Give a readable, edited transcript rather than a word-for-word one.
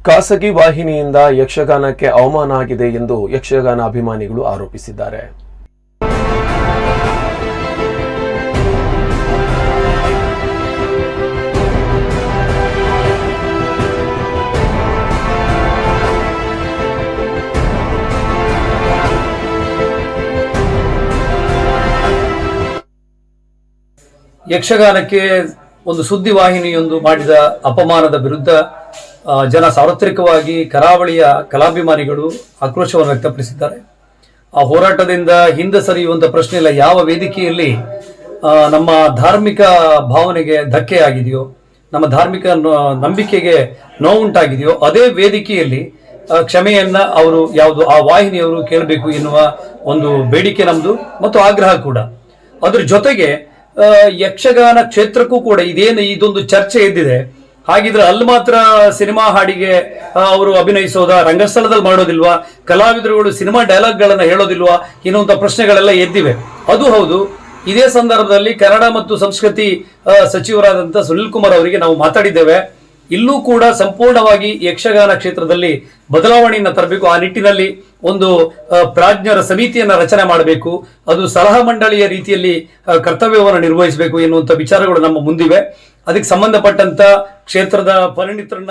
ಖಾಸಗಿ ವಾಹಿನಿಯಿಂದ ಯಕ್ಷಗಾನಕ್ಕೆ ಅವಮಾನ ಆಗಿದೆ ಎಂದು ಯಕ್ಷಗಾನ ಅಭಿಮಾನಿಗಳು ಆರೋಪಿಸಿದ್ದಾರೆ. ಯಕ್ಷಗಾನಕ್ಕೆ ಒಂದು ಸುದ್ದಿವಾಹಿನಿಯೊಂದು ಮಾಡಿದ ಅಪಮಾನದ ವಿರುದ್ಧ ಜನ ಸಾರ್ವತ್ರಿಕವಾಗಿ ಕರಾವಳಿಯ ಕಲಾಭಿಮಾನಿಗಳು ಆಕ್ರೋಶವನ್ನು ವ್ಯಕ್ತಪಡಿಸಿದ್ದಾರೆ. ಆ ಹೋರಾಟದಿಂದ ಹಿಂದೆ ಸರಿಯುವಂತ ಪ್ರಶ್ನೆ ಇಲ್ಲ. ಯಾವ ವೇದಿಕೆಯಲ್ಲಿ ನಮ್ಮ ಧಾರ್ಮಿಕ ಭಾವನೆಗೆ ಧಕ್ಕೆ ಆಗಿದೆಯೋ, ನಮ್ಮ ಧಾರ್ಮಿಕ ನಂಬಿಕೆಗೆ ನೋವುಂಟಾಗಿದೆಯೋ, ಅದೇ ವೇದಿಕೆಯಲ್ಲಿ ಕ್ಷಮೆಯನ್ನ ಅವರು ಯಾವುದು ಆ ವಾಹಿನಿಯವರು ಕೇಳಬೇಕು ಎನ್ನುವ ಒಂದು ಬೇಡಿಕೆ ನಮ್ದು ಮತ್ತು ಆಗ್ರಹ ಕೂಡ. ಅದ್ರ ಜೊತೆಗೆ ಯಕ್ಷಗಾನ ಕ್ಷೇತ್ರಕ್ಕೂ ಕೂಡ ಇದೊಂದು ಚರ್ಚೆ ಎದ್ದಿದೆ. ಹಾಗಿದ್ರೆ ಅಲ್ಲಿ ಮಾತ್ರ ಸಿನಿಮಾ ಹಾಡಿಗೆ ಅವರು ಅಭಿನಯಿಸೋದಾ, ರಂಗಸ್ಥಳದಲ್ಲಿ ಮಾಡೋದಿಲ್ವಾ, ಕಲಾವಿದರುಗಳು ಸಿನಿಮಾ ಡೈಲಾಗ್ಗಳನ್ನ ಹೇಳೋದಿಲ್ವಾ ಎನ್ನುವಂತ ಪ್ರಶ್ನೆಗಳೆಲ್ಲ ಎದ್ದಿವೆ. ಅದು ಹೌದು. ಇದೇ ಸಂದರ್ಭದಲ್ಲಿ ಕನ್ನಡ ಮತ್ತು ಸಂಸ್ಕೃತಿ ಸಚಿವರಾದಂಥ ಸುನಿಲ್ ಕುಮಾರ್ ಅವರಿಗೆ ನಾವು ಮಾತಾಡಿದ್ದೇವೆ. ಇಲ್ಲೂ ಕೂಡ ಸಂಪೂರ್ಣವಾಗಿ ಯಕ್ಷಗಾನ ಕ್ಷೇತ್ರದಲ್ಲಿ ಬದಲಾವಣೆಯನ್ನು ತರಬೇಕು. ಆ ನಿಟ್ಟಿನಲ್ಲಿ ಒಂದು ಪ್ರಾಜ್ಞರ ಸಮಿತಿಯನ್ನ ರಚನೆ ಮಾಡಬೇಕು. ಅದು ಸಲಹಾ ಮಂಡಳಿಯ ರೀತಿಯಲ್ಲಿ ಕರ್ತವ್ಯವನ್ನು ನಿರ್ವಹಿಸಬೇಕು ಎನ್ನುವಂತ ವಿಚಾರಗಳು ನಮ್ಮ ಮುಂದಿವೆ. ಅದಕ್ಕೆ ಸಂಬಂಧಪಟ್ಟಂತ ಕ್ಷೇತ್ರದ ಪರಿಣಿತರನ್ನ